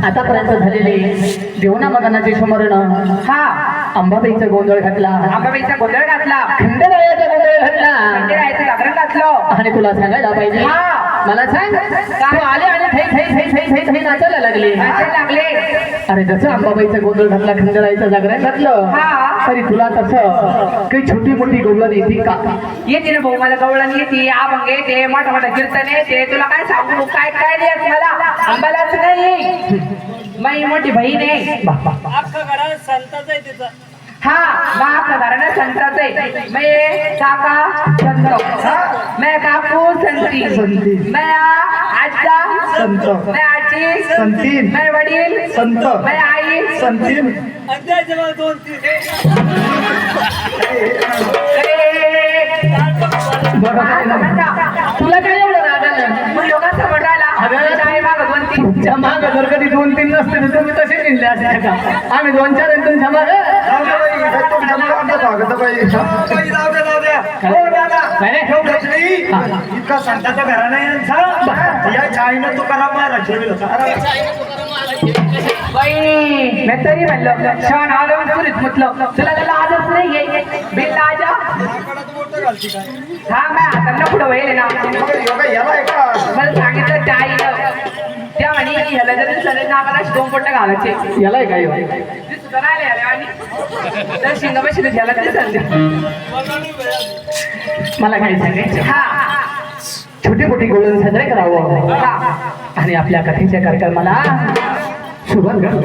आतापर्यंत झालेले देवना मगनाचे स्मरण हा अंबाबाईचा गोंधळ घातला, अंबाबाईचा गोंधळ घातला, खंडेरायाचा गोंधळ घातला खंडेरायाचं जागरण घातलं. आणि तुला सांगायला पाहिजे हा. मला सांग तू आले आणि थै थै थै थै थै थै नाचायला लागले. नाचायला लागले. अरे जसं अंबाबाईचा गोंधळ घातला खंडेरायाचं जागरण घातलं हा. तरी तुला तसं काही छोटी मोठी गवळण येते का? येते ना भाऊ, मला गवळण येते, अभंग येते, मोठा मोठा कीर्तन येते. तुला काय सांगू, काय काय नाही मला, आंबालाच नाही. माझी मोठी बहीण आहे. अख्खा घरात संताचा आहे तिचा. हा, बाप घराणं संताचं आहे. मैं काका संत, मैं काकू संती, मैं आजा संत, मैं आजी संतीन, मैं वडील संत, मैं आई संतीन. अध्यायचे मला 2-3 तुला काय एवढं राग आलं? मग लोकांचा म्हणाला आई माग 2-3 तुमच्या माग जर कधी 2-3 नसते तर तुम्ही तसे निघले असते का? आम्ही 2-4 आहेत तुमच्या माग. इतका संताचा घरा नाही या चाळीनं तुकाराम महाराज ठेवलं बाई मी तरी म्हणलं क्षण आलो तुरीत म्हटलं तुला त्याला आजच नाही आहे बिल आजा. हा मी हाताला पुढं व्हायले ना, मला सांगितलं त्या आईनं, त्या म्हणे ह्याला जरी सगळे नाकाला 2 पोट घालायचे. याला काय ते सुद्धा राहिले अरे आणि तर शिंगापाशी घ्यायला तरी चालते. मला काय सांगायचं, हा छोटी मोठी गोळून साजरे करावं हा आणि आपल्या कथेच्या कार्यक्रमाला सुरुवात करू.